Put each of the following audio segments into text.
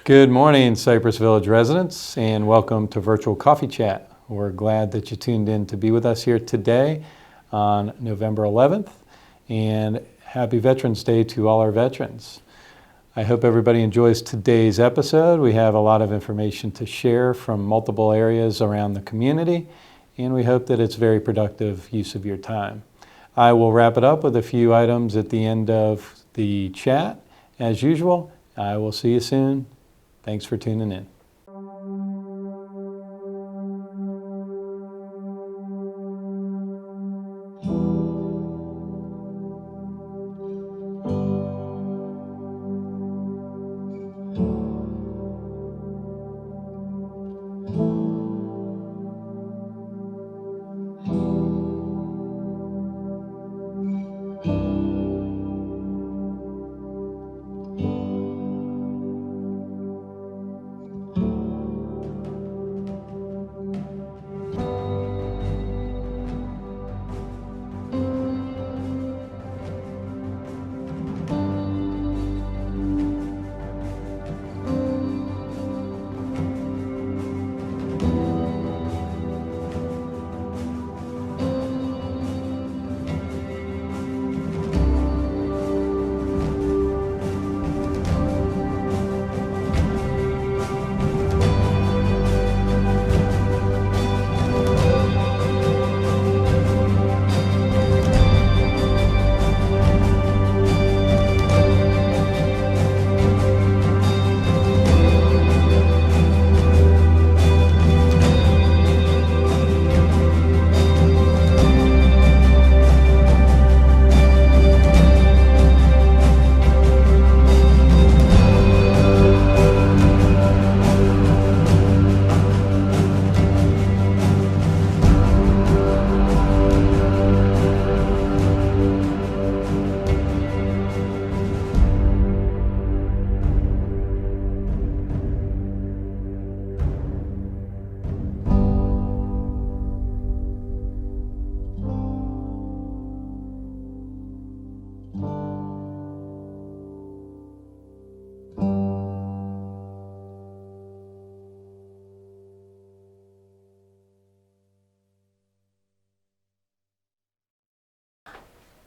Good morning, Cypress Village residents, and welcome to Virtual Coffee Chat. We're glad that you tuned in to be with us here today on November 11th, and happy Veterans Day to all our veterans. I hope everybody enjoys today's episode. We have a lot of information to share from multiple areas around the community, and we hope that it's very productive use of your time. I will wrap it up with a few items at the end of the chat. As usual, I will see you soon. Thanks for tuning in.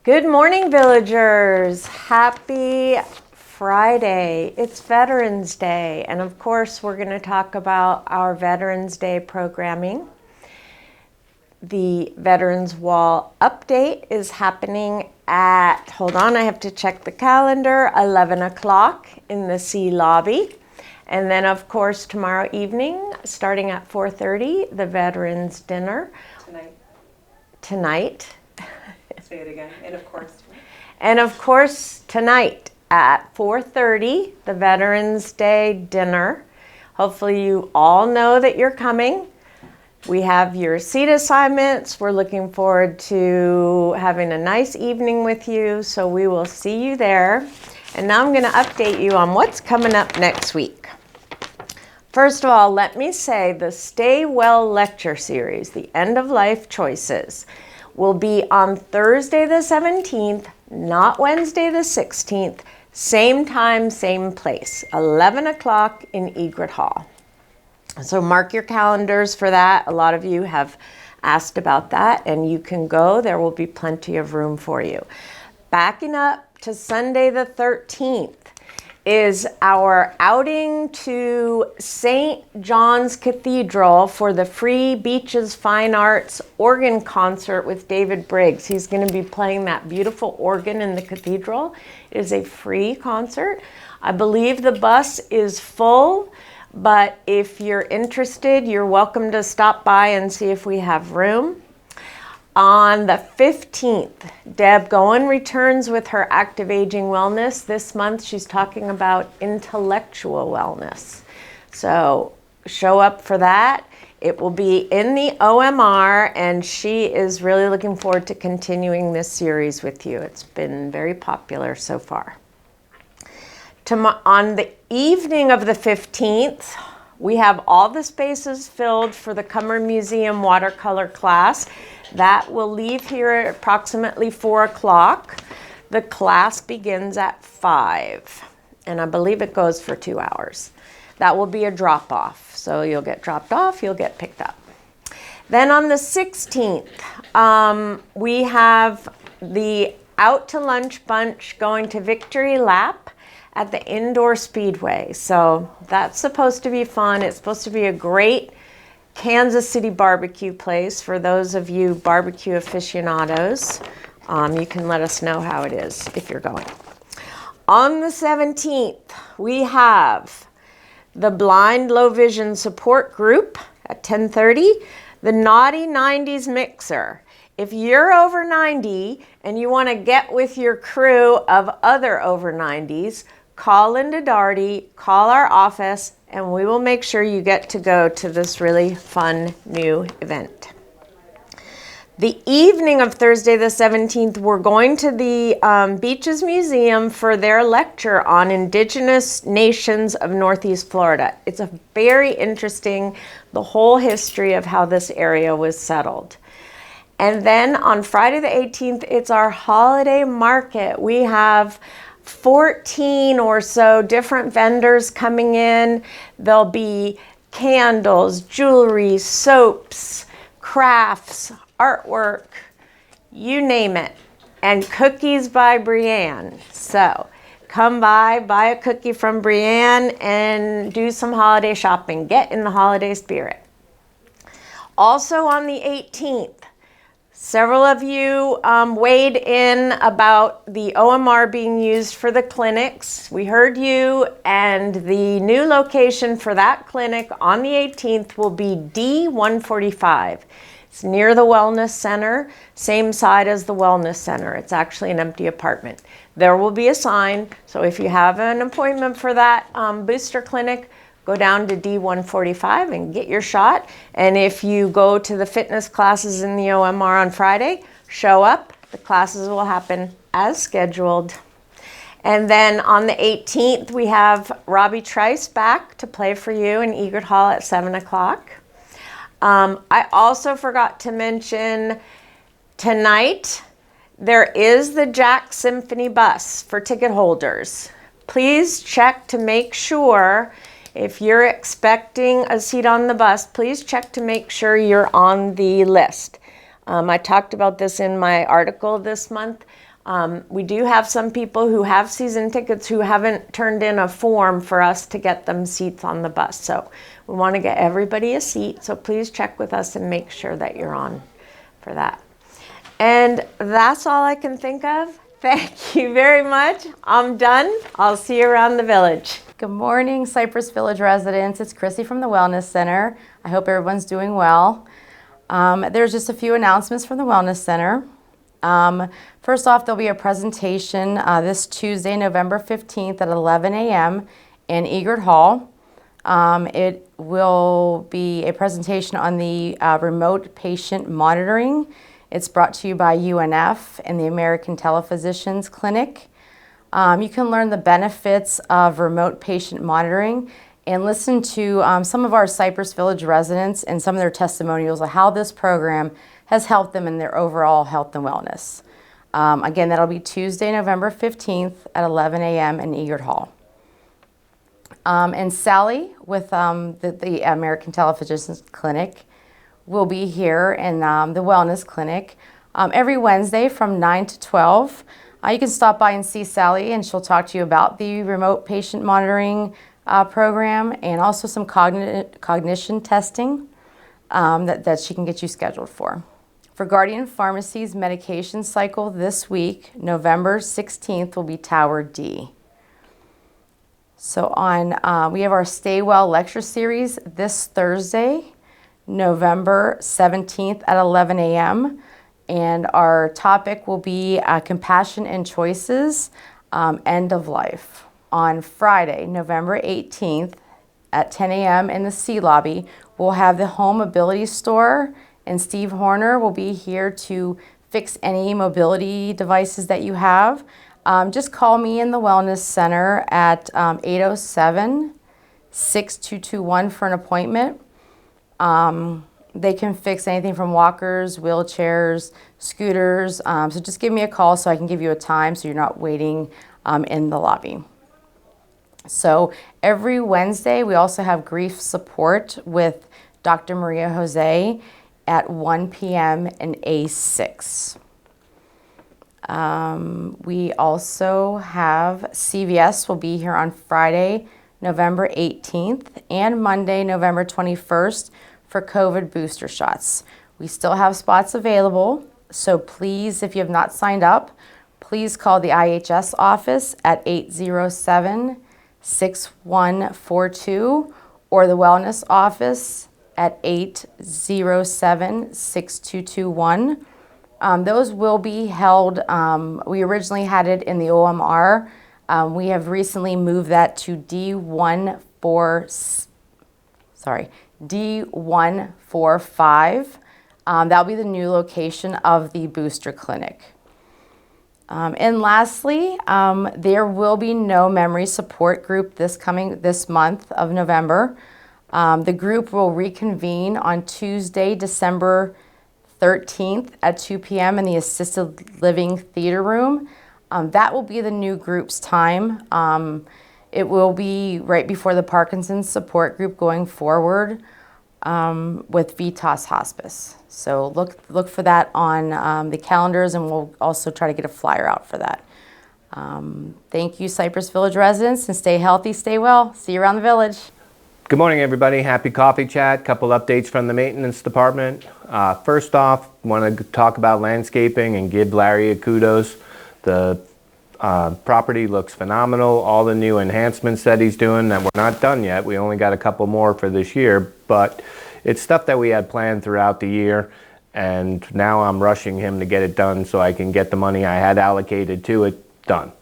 Good morning, villagers. Happy Friday. It's Veterans Day, and of course, we're going to talk about our Veterans Day programming. The Veterans Wall update is happening at, hold on, I have to check the calendar, 11 o'clock in the C lobby. And then, of course, tomorrow evening, starting at 4:30, the Veterans Dinner. Tonight. Say it again. And of course, tonight at 4:30, the Veterans Day dinner. Hopefully you all know that you're coming. We have your seat assignments. We're looking forward to having a nice evening with you, so we will see you there. And now I'm going to update you on what's coming up next week. First of all, let me say the Stay Well lecture series, the End of Life Choices, will be on Thursday the 17th, not Wednesday the 16th, same time, same place, 11 o'clock in Egret Hall. So mark your calendars for that. A lot of you have asked about that, and you can go. There will be plenty of room for you. Backing up to Sunday the 13th is our outing to St. John's Cathedral for the Free Beaches Fine Arts organ concert with David Briggs. He's going to be playing that beautiful organ in the cathedral. It is a free concert. I believe the bus is full, but if you're interested, you're welcome to stop by and see if we have room. On the 15th, Deb Goen returns with her Active Aging Wellness. This month, she's talking about intellectual wellness. So show up for that. It will be in the OMR, and she is really looking forward to continuing this series with you. It's been very popular so far. On the evening of the 15th, we have all the spaces filled for the Cummer Museum watercolor class. That will leave here at approximately 4 o'clock. The class begins at 5, and I believe it goes for 2 hours. that will be a drop-off. So you'll get dropped off, you'll get picked up. Then on the 16th, we have the Out to Lunch Bunch going to Victory Lap at the Indoor Speedway. So that's supposed to be fun. It's supposed to be a great Kansas City barbecue place for those of you barbecue aficionados. You can let us know how it is if you're going. On the 17th, we have the Blind Low Vision Support Group at 10:30, the Naughty 90s Mixer. If you're over 90 and you want to get with your crew of other over 90s, call Linda Daugherty, call our office, and we will make sure you get to go to this really fun new event. The evening of Thursday the 17th, we're going to the Beaches Museum for their lecture on Indigenous Nations of Northeast Florida. It's a very interesting, the whole history of how this area was settled. And then on Friday the 18th, it's our holiday market. We have 14 or so different vendors coming in. There'll be candles, jewelry, soaps, crafts, artwork, you name it, and cookies by Brianne. So come by, buy a cookie from Brianne, and do some holiday shopping. Get in the holiday spirit. Also on the 18th, several of you weighed in about the OMR being used for the clinics. We heard you, and the new location for that clinic on the 18th will be D145. It's near the Wellness Center, same side as the Wellness Center. It's actually an empty apartment. There will be a sign, so if you have an appointment for that booster clinic, go down to D145 and get your shot. And if you go to the fitness classes in the OMR on Friday, show up. The classes will happen as scheduled. And then on the 18th, we have Robbie Trice back to play for you in Egert Hall at 7 o'clock. I also forgot to mention tonight, there is the Jack Symphony bus for ticket holders. Please check to make sure. If you're expecting a seat on the bus, please check to make sure you're on the list. I talked about this in my article this month. We do have some people who have season tickets who haven't turned in a form for us to get them seats on the bus. So we want to get everybody a seat. So please check with us and make sure that you're on for that. And that's all I can think of. Thank you very much. I'm done. I'll see you around the village. Good morning, Cypress Village residents. It's Chrissy from the Wellness Center. I hope everyone's doing well. There's just a few announcements from the Wellness Center. First off, there'll be a presentation this Tuesday, November 15th at 11 a.m. in Egert Hall. It will be a presentation on the remote patient monitoring. It's brought to you by UNF and the American Telephysicians Clinic. You can learn the benefits of remote patient monitoring and listen to some of our Cypress Village residents and some of their testimonials of how this program has helped them in their overall health and wellness. Again, that'll be Tuesday, November 15th at 11 a.m. in Egert Hall. And Sally with the American Telephysicians Clinic will be here in the Wellness Clinic every Wednesday from 9 to 12. You can stop by and see Sally, and she'll talk to you about the remote patient monitoring program and also some cognition testing that she can get you scheduled for. For Guardian Pharmacy's medication cycle this week, November 16th will be Tower D. So we have our Stay Well lecture series this Thursday, November 17th at 11 a.m. And our topic will be Compassion and Choices, End of Life. On Friday, November 18th at 10 a.m. in the C Lobby, we'll have the Home Mobility Store, and Steve Horner will be here to fix any mobility devices that you have. Just call me in the Wellness Center at 807-6221 for an appointment. They can fix anything from walkers, wheelchairs, scooters. So just give me a call so I can give you a time so you're not waiting in the lobby. So every Wednesday, we also have grief support with Dr. Maria Jose at 1 p.m. in A6. We also have CVS will be here on Friday, November 18th and Monday, November 21st for COVID booster shots. We still have spots available, so please, if you have not signed up, please call the IHS office at 807-6142 or the wellness office at 807-6221. Those will be held, we originally had it in the OMR. We have recently moved that to D145. That'll be the new location of the booster clinic. And lastly, there will be no memory support group this month of November. The group will reconvene on Tuesday, December 13th at 2 p.m. in the Assisted Living Theater Room. That will be the new group's time. It will be right before the Parkinson's support group going forward with Vitas Hospice. So look for that on the calendars, and we'll also try to get a flyer out for that. Thank you, Cypress Village residents, and stay healthy, stay well. See you around the village. Good morning, everybody. Happy coffee chat. Couple updates from the maintenance department. First off, want to talk about landscaping and give Larry a kudos. The property looks phenomenal. All the new enhancements that he's doing that we're not done yet. We only got a couple more for this year, but it's stuff that we had planned throughout the year, and now I'm rushing him to get it done so I can get the money I had allocated to it done.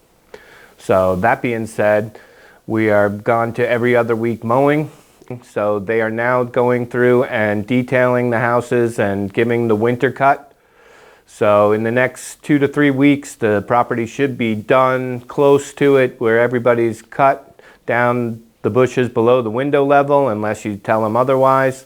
So that being said, we are gone to every other week mowing. So they are now going through and detailing the houses and giving the winter cut. So in the next 2 to 3 weeks, the property should be done close to it where everybody's cut down the bushes below the window level unless you tell them otherwise.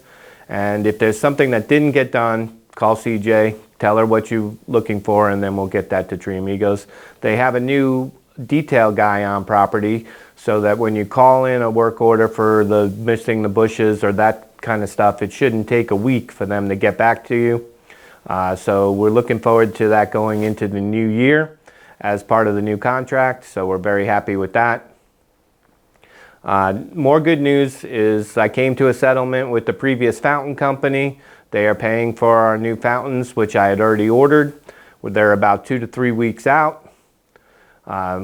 And if there's something that didn't get done, call CJ, tell her what you're looking for, and then we'll get that to Tree Amigos. They have a new detail guy on property so that when you call in a work order for the missing the bushes or that kind of stuff, it shouldn't take a week for them to get back to you. So we're looking forward to that going into the new year as part of the new contract. So we're very happy with that. More good news is I came to a settlement with the previous fountain company. They are paying for our new fountains, which I had already ordered. They're about 2 to 3 weeks out.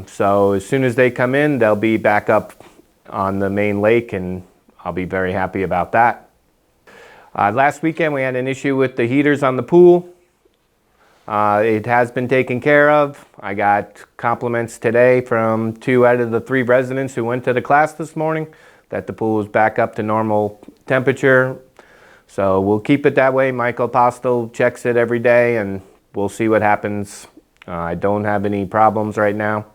So as soon as they come in, they'll be back up on the main lake, and I'll be very happy about that. Last weekend we had an issue with the heaters on the pool. It has been taken care of. I got compliments today from 2 out of the 3 residents who went to the class this morning that the pool is back up to normal temperature. So we'll keep it that way. Michael Postel checks it every day, and we'll see what happens. I don't have any problems right now.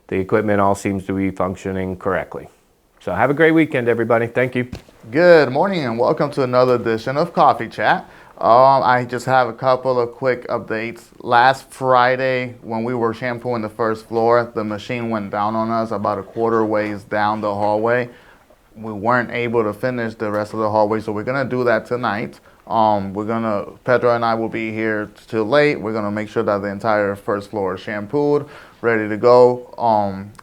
The equipment all seems to be functioning correctly. So have a great weekend, everybody. Thank you. Good morning and welcome to another edition of Coffee Chat. I just have a couple of quick updates. Last Friday, when we were shampooing the first floor, the machine went down on us about a quarter ways down the hallway. We weren't able to finish the rest of the hallway, so we're gonna do that tonight. Pedro and I will be here till late. We're gonna make sure that the entire first floor is shampooed, ready to go.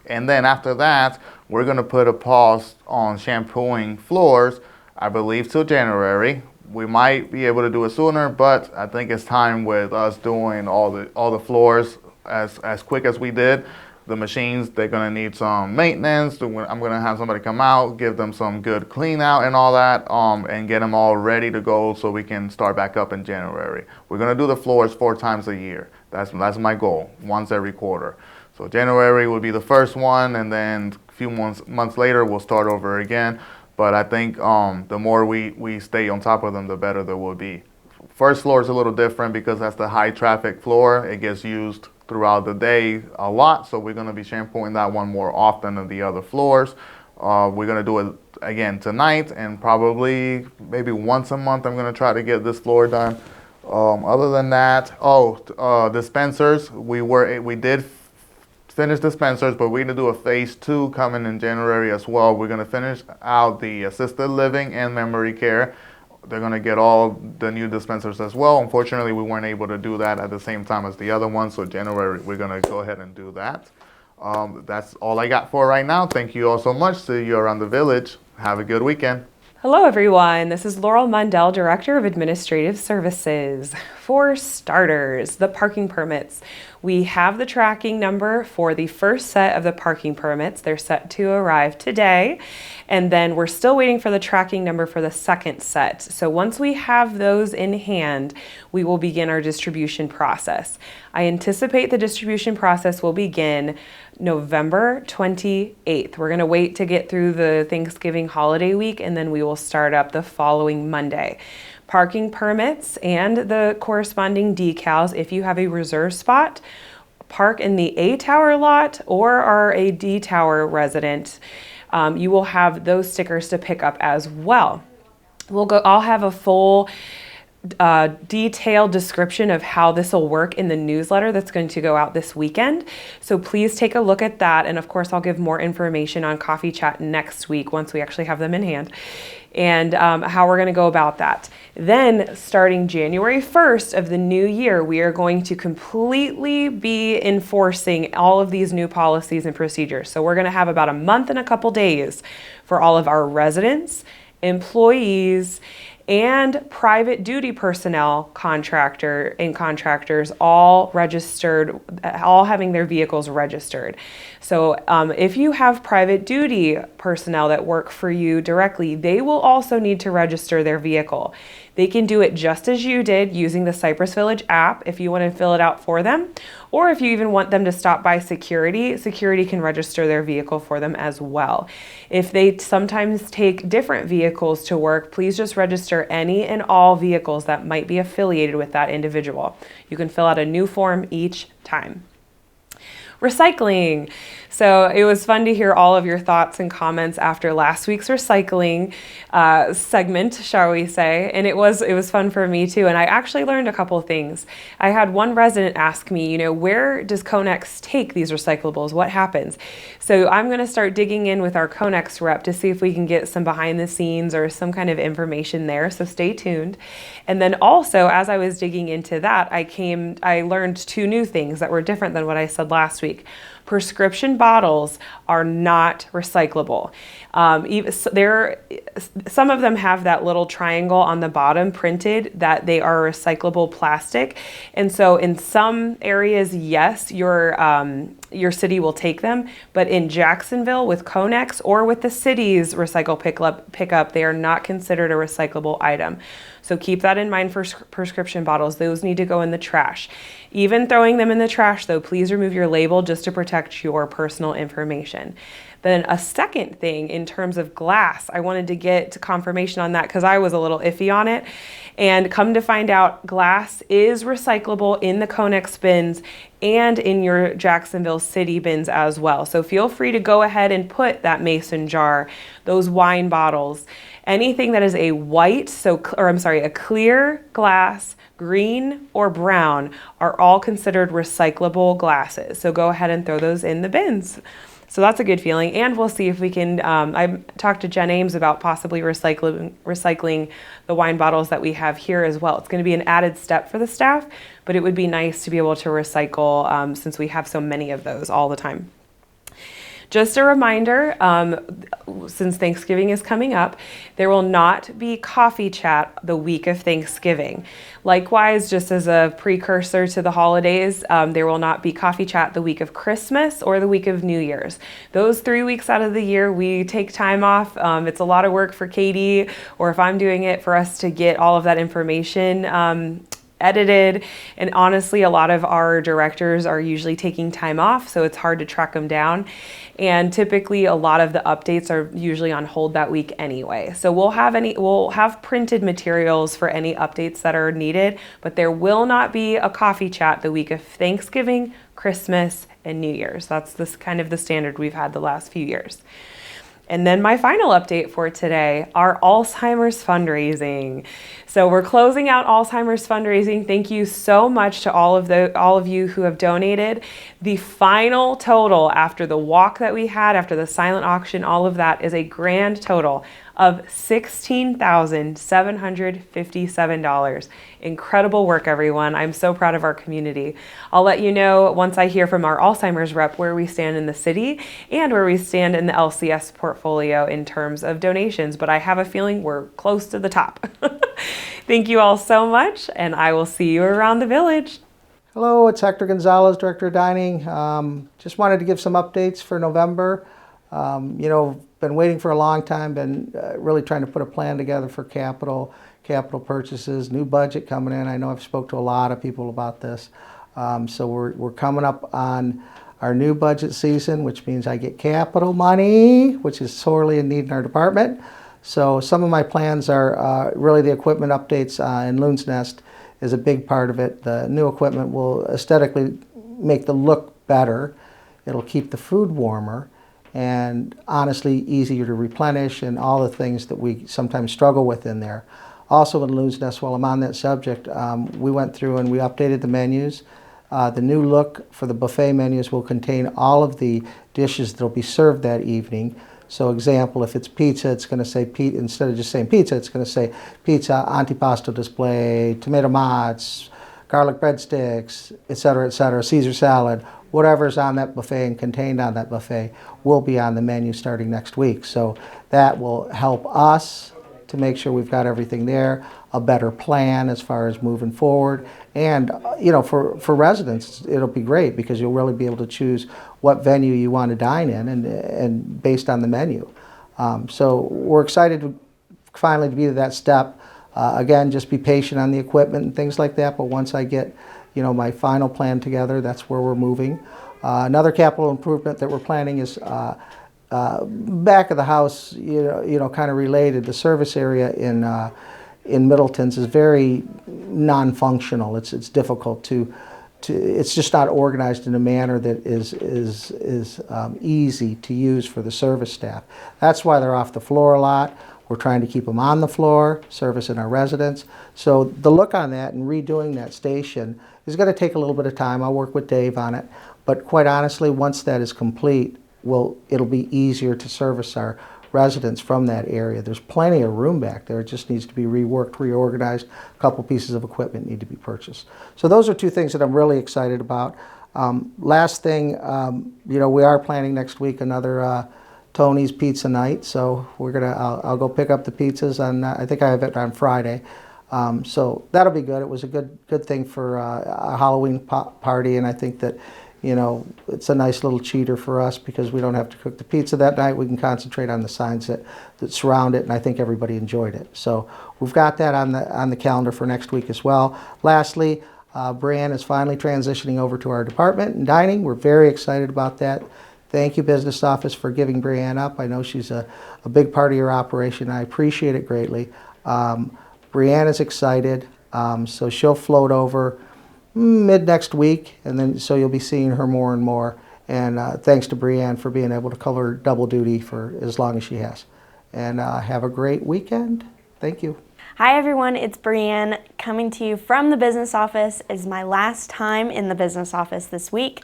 And then after that, we're gonna put a pause on shampooing floors, I believe till January. We might be able to do it sooner, but I think it's time with us doing all the floors as quick as we did. The machines, they're gonna need some maintenance. I'm gonna have somebody come out, give them some good clean out and all that, and get them all ready to go so we can start back up in January. We're gonna do the floors 4 times a year. That's my goal, once every quarter. So January will be the first one, and then a few months later, we'll start over again. But I think the more we stay on top of them, the better there will be. First floor is a little different because that's the high traffic floor. It gets used throughout the day a lot, so we're going to be shampooing that one more often than the other floors. We're going to do it again tonight, and probably maybe once a month I'm going to try to get this floor done. Other than that, dispensers, we did finish dispensers, but we're going to do a phase 2 coming in January as well. We're going to finish out the assisted living and memory care. They're going to get all the new dispensers as well. Unfortunately, we weren't able to do that at the same time as the other ones, so January we're going to go ahead and do that. That's all I got for right now. Thank you all so much. See you around the village. Have a good weekend. Hello, everyone. This is Laurel Mundell, Director of Administrative Services. For starters, the parking permits. We have the tracking number for the first set of the parking permits. They're set to arrive today. And then we're still waiting for the tracking number for the second set. So once we have those in hand, we will begin our distribution process. I anticipate the distribution process will begin November 28th. We're going to wait to get through the Thanksgiving holiday week, and then we will start up the following Monday. Parking permits and the corresponding decals, if you have a reserve spot, park in the A Tower lot or are a D Tower resident, you will have those stickers to pick up as well. I'll have a full detailed description of how this will work in the newsletter that's going to go out this weekend. So please take a look at that. And of course, I'll give more information on Coffee Chat next week once we actually have them in hand, and how we're going to go about that. Then starting January 1st of the new year, we are going to completely be enforcing all of these new policies and procedures. So we're going to have about a month and a couple days for all of our residents, employees, and private duty personnel, contractors, all registered, all having their vehicles registered. So if you have private duty personnel that work for you directly, they will also need to register their vehicle. They can do it just as you did using the Cypress Village app if you want to fill it out for them, or if you even want them to stop by security can register their vehicle for them as well. If they sometimes take different vehicles to work, please just register any and all vehicles that might be affiliated with that individual. You can fill out a new form each time. Recycling. So it was fun to hear all of your thoughts and comments after last week's recycling segment, shall we say, and it was fun for me too. And I actually learned a couple of things. I had one resident ask me, where does Conex take these recyclables? What happens? So I'm going to start digging in with our Conex rep to see if we can get some behind the scenes or some kind of information there. So stay tuned. And then also, as I was digging into that, I learned two new things that were different than what I said last week. Prescription bottles are not recyclable. Some of them have that little triangle on the bottom printed that they are recyclable plastic. And so in some areas, yes, your city will take them, but in Jacksonville with Conex or with the city's recycle pickup, they are not considered a recyclable item. So keep that in mind for prescription bottles. Those need to go in the trash. Even throwing them in the trash, though, please remove your label just to protect your personal information. Then a second thing in terms of glass, I wanted to get confirmation on that because I was a little iffy on it. And come to find out, glass is recyclable in the Conex bins and in your Jacksonville city bins as well. So feel free to go ahead and put that mason jar, those wine bottles, anything that is a a clear glass, green or brown, are all considered recyclable glasses. So go ahead and throw those in the bins. So that's a good feeling. And we'll see if we can, I talked to Jen Ames about possibly recycling the wine bottles that we have here as well. It's going to be an added step for the staff, but it would be nice to be able to recycle since we have so many of those all the time. Just a reminder, since Thanksgiving is coming up, there will not be coffee chat the week of Thanksgiving. Likewise, just as a precursor to the holidays, there will not be coffee chat the week of Christmas or the week of New Year's. Those 3 weeks out of the year, we take time off. It's a lot of work for Katie, or if I'm doing it, for us to get all of that information edited, and honestly, a lot of our directors are usually taking time off, so it's hard to track them down. And typically, a lot of the updates are usually on hold that week anyway. So we'll have printed materials for any updates that are needed, but there will not be a coffee chat the week of Thanksgiving, Christmas, and New Year's. That's kind of the standard we've had the last few years. And then my final update for today, our Alzheimer's fundraising. So we're closing out Alzheimer's fundraising. Thank you so much to all of you who have donated. The final total after the walk that we had, after the silent auction, all of that is a grand total of $16,757. Incredible work, everyone. I'm so proud of our community. I'll let you know once I hear from our Alzheimer's rep where we stand in the city and where we stand in the LCS portfolio in terms of donations, but I have a feeling we're close to the top. Thank you all so much, and I will see you around the village. Hello, it's Hector Gonzalez, Director of Dining. Just wanted to give some updates for November. Been waiting for a long time, been really trying to put a plan together for capital purchases, new budget coming in. I know I've spoke to a lot of people about this. So we're coming up on our new budget season, which means I get capital money, which is sorely in need in our department. So some of my plans are really the equipment updates in Loon's Nest is a big part of it. The new equipment will aesthetically make the look better. It'll keep the food warmer and honestly easier to replenish and all the things that we sometimes struggle with in there. Also in Loon's Nest, while I'm on that subject, we went through and we updated the menus. The new look for the buffet menus will contain all of the dishes that will be served that evening. So example, if it's pizza, it's going to say, instead of just saying pizza, it's going to say pizza, antipasto display, tomato mozz, garlic breadsticks, etc., Caesar salad. Whatever's on that buffet and contained on that buffet will be on the menu starting next week. So that will help us to make sure we've got everything there, a better plan as far as moving forward. And for residents, it'll be great because you'll really be able to choose what venue you want to dine in and based on the menu. So we're excited to finally be to that step. Again, just be patient on the equipment and things like that, but once I get my final plan together, that's where we're moving. Another capital improvement that we're planning is back of the house, kind of related. The service area in Middleton's is very non-functional. It's difficult to it's just not organized in a manner that is easy to use for the service staff. That's why they're off the floor a lot. We're trying to keep them on the floor, servicing our residents. So the look on that and redoing that station is going to take a little bit of time. I'll work with Dave on it. But quite honestly, once that is complete, it'll be easier to service our residents from that area. There's plenty of room back there. It just needs to be reworked, reorganized. A couple pieces of equipment need to be purchased. So those are two things that I'm really excited about. Last thing, we are planning next week another Tony's Pizza Night. So I'll go pick up the pizzas on, I think I have it on Friday. So that'll be good. It was a good thing for a Halloween party, and I think that it's a nice little cheater for us because we don't have to cook the pizza that night. We can concentrate on the signs that surround it, and I think everybody enjoyed it. So we've got that on the calendar for next week as well. Lastly, Brianne is finally transitioning over to our department in dining. We're very excited about that. Thank you, business office, for giving Brianne up. I know she's a big part of your operation. I appreciate it greatly. Brianne is excited, so she'll float over mid next week, and then so you'll be seeing her more and more. And thanks to Brianne for being able to cover double duty for as long as she has. And have a great weekend. Thank you. Hi everyone, it's Brianne coming to you from the business office. It's my last time in the business office this week.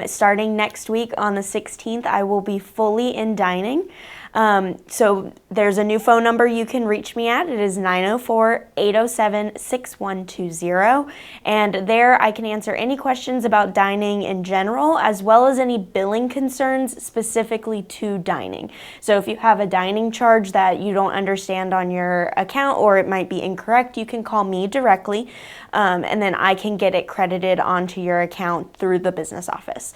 Starting next week on the 16th, I will be fully in dining. So there's a new phone number you can reach me at. It is 904-807-6120. And there I can answer any questions about dining in general, as well as any billing concerns specifically to dining. So if you have a dining charge that you don't understand on your account or it might be incorrect, you can call me directly, and then I can get it credited onto your account through the business office.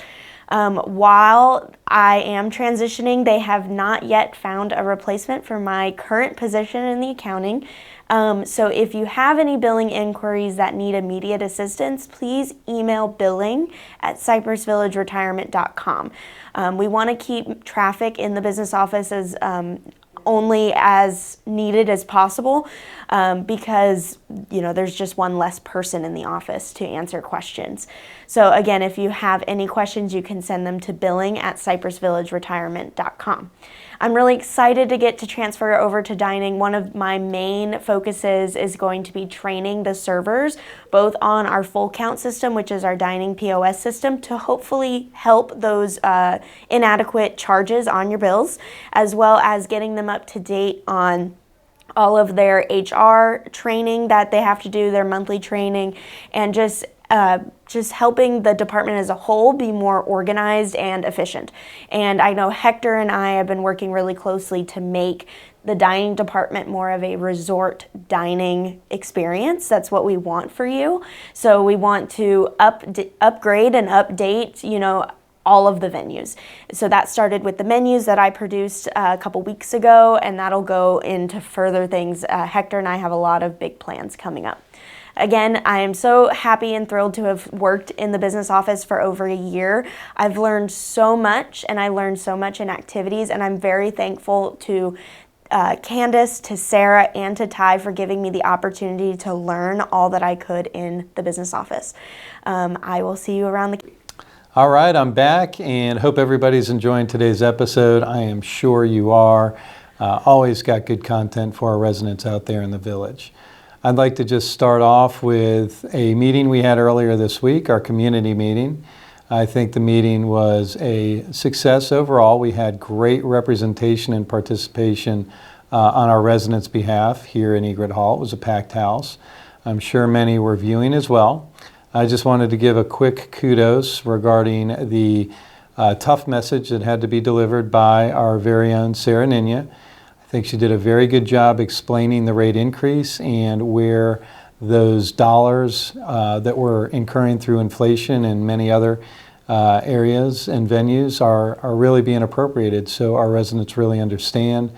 While I am transitioning, they have not yet found a replacement for my current position in the accounting. So if you have any billing inquiries that need immediate assistance, please email billing@cypressvillageretirement.com. We want to keep traffic in the business office as only as needed as possible, because there's just one less person in the office to answer questions. So again, if you have any questions, you can send them to billing@cypressvillageretirement.com. I'm really excited to get to transfer over to dining. One of my main focuses is going to be training the servers, both on our full count system, which is our dining POS system, to hopefully help those inadequate charges on your bills, as well as getting them up to date on all of their HR training that they have to do, their monthly training, and just helping the department as a whole be more organized and efficient. And I know Hector and I have been working really closely to make the dining department more of a resort dining experience. That's what we want for you. So we want to upgrade and update, all of the venues. So that started with the menus that I produced a couple weeks ago, and that'll go into further things. Hector and I have a lot of big plans coming up. Again, I am so happy and thrilled to have worked in the business office for over a year. I've learned so much, and I learned so much in activities, and I'm very thankful to Candace, to Sarah, and to Ty for giving me the opportunity to learn all that I could in the business office. I will see you around the... All right, I'm back and hope everybody's enjoying today's episode. I am sure you are. Always got good content for our residents out there in the village. I'd like to just start off with a meeting we had earlier this week, our community meeting. I think the meeting was a success overall. We had great representation and participation on our residents' behalf here in Egret Hall. It was a packed house. I'm sure many were viewing as well. I just wanted to give a quick kudos regarding the tough message that had to be delivered by our very own Sarah Ninya. I think she did a very good job explaining the rate increase and where those dollars that we're incurring through inflation and many other areas and venues are really being appropriated, so our residents really understand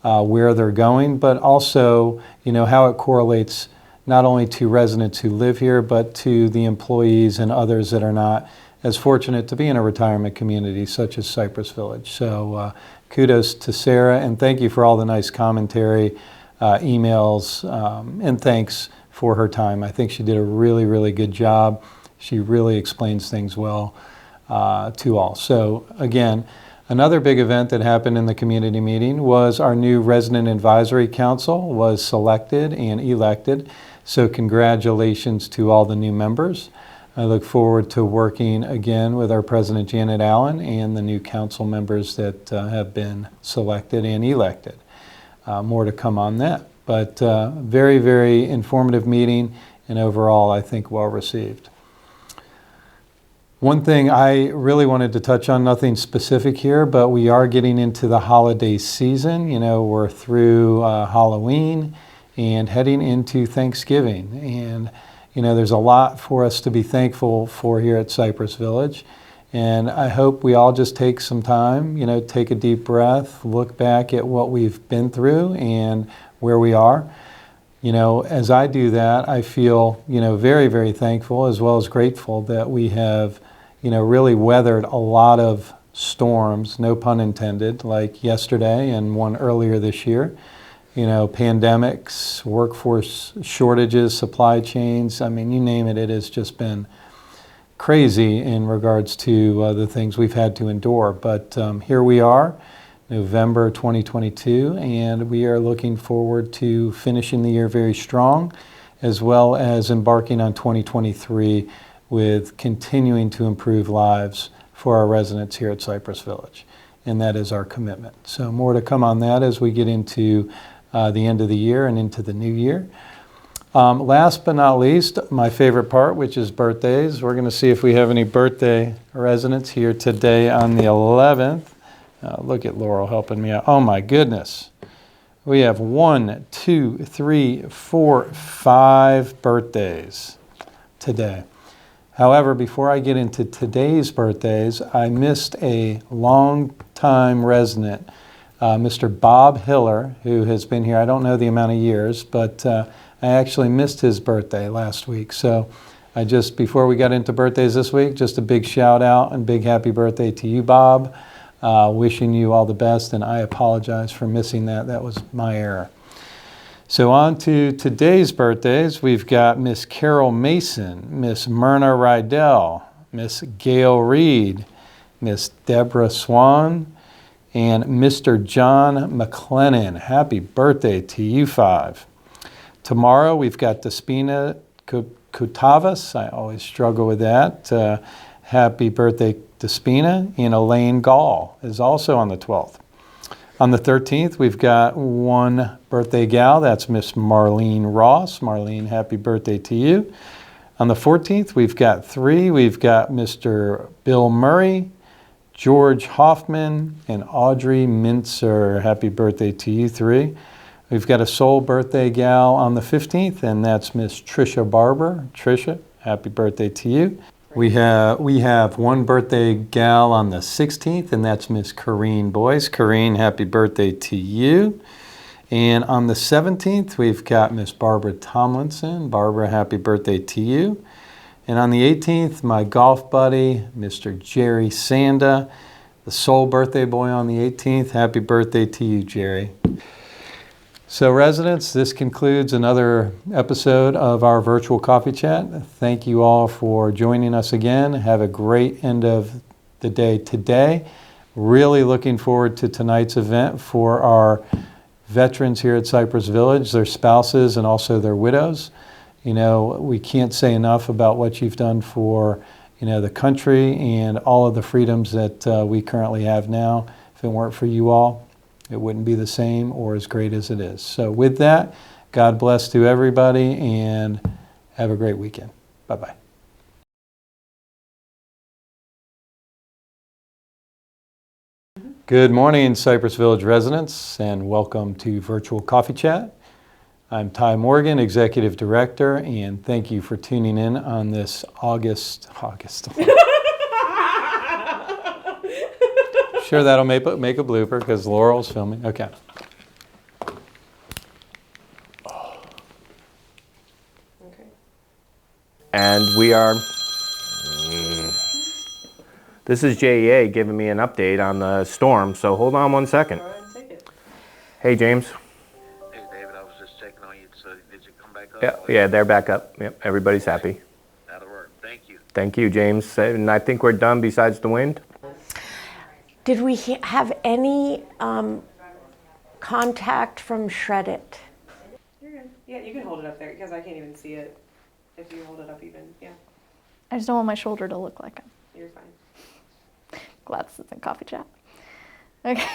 where they're going, but also how it correlates not only to residents who live here, but to the employees and others that are not as fortunate to be in a retirement community such as Cypress Village. So kudos to Sarah, and thank you for all the nice commentary, emails, and thanks for her time. I think she did a really, really good job. She really explains things well to all. So again, another big event that happened in the community meeting was our new Resident Advisory Council was selected and elected. So congratulations to all the new members. I look forward to working again with our President Janet Allen and the new council members that have been selected and elected. More to come on that. But very, very informative meeting, and overall I think well received. One thing I really wanted to touch on, nothing specific here, but we are getting into the holiday season. We're through Halloween and heading into Thanksgiving. And, there's a lot for us to be thankful for here at Cypress Village. And I hope we all just take some time, take a deep breath, look back at what we've been through and where we are. As I do that, I feel, very, very thankful as well as grateful that we have, really weathered a lot of storms, no pun intended, like yesterday and one earlier this year. Pandemics, workforce shortages, supply chains, you name it, it has just been crazy in regards to the things we've had to endure. But here we are, November 2022, and we are looking forward to finishing the year very strong, as well as embarking on 2023 with continuing to improve lives for our residents here at Cypress Village. And that is our commitment. So more to come on that as we get into the end of the year and into the new year. Last but not least, my favorite part, which is birthdays. We're going to see if we have any birthday residents here today on the 11th. Look at Laurel helping me out. Oh my goodness. We have 1, 2, 3, 4, 5 birthdays today. However, before I get into today's birthdays, I missed a long-time resident, Mr. Bob Hiller, who has been here, I don't know the amount of years, but I actually missed his birthday last week. So before we got into birthdays this week, just a big shout out and big happy birthday to you, Bob. Wishing you all the best, and I apologize for missing that. That was my error. So on to today's birthdays. We've got Miss Carol Mason, Miss Myrna Rydell, Miss Gail Reed, Miss Deborah Swan, and Mr. John McLennan. Happy birthday to you five. Tomorrow we've got Despina Kutavas. I always struggle with that. Happy birthday, Despina. And Elaine Gall is also on the 12th. On the 13th, we've got one birthday gal. That's Miss Marlene Ross. Marlene, happy birthday to you. On the 14th, we've got three. We've got Mr. Bill Murray, George Hoffman, and Audrey Mincer. Happy birthday to you three. We've got a sole birthday gal on the 15th, and that's Miss Trisha Barber. Trisha, happy birthday to you. We have one birthday gal on the 16th, and that's Miss Corrine Boyce. Corrine, happy birthday to you. And on the 17th, we've got Miss Barbara Tomlinson. Barbara, happy birthday to you. And on the 18th, my golf buddy, Mr. Jerry Sanda, the sole birthday boy on the 18th. Happy birthday to you, Jerry. So residents, this concludes another episode of our virtual coffee chat. Thank you all for joining us again. Have a great end of the day today. Really looking forward to tonight's event for our veterans here at Cypress Village, their spouses, and also their widows. You know, we can't say enough about what you've done for, you know, the country and all of the freedoms that we currently have now. If it weren't for you all, it wouldn't be the same or as great as it is. So with that, God bless to everybody and have a great weekend. Bye-bye. Good morning, Cypress Village residents, and welcome to Virtual Coffee Chat. I'm Ty Morgan, Executive Director, and thank you for tuning in on this August. Sure, that'll make a blooper because Laurel's filming. Okay. And we are, this is JEA giving me an update on the storm, so hold on one second. Go ahead and take it. Hey, James. Hey, David, I was just checking on you. So did you come back up? Yeah, they're back up. Yep, everybody's happy. That'll work. Thank you. Thank you, James. And I think we're done besides the wind. Did we have any contact from Shred It? You're good. Yeah, you can hold it up there because I can't even see it. If you hold it up even, yeah, I just don't want my shoulder to look like I'm you're fine. glad this isn't coffee chat. Okay.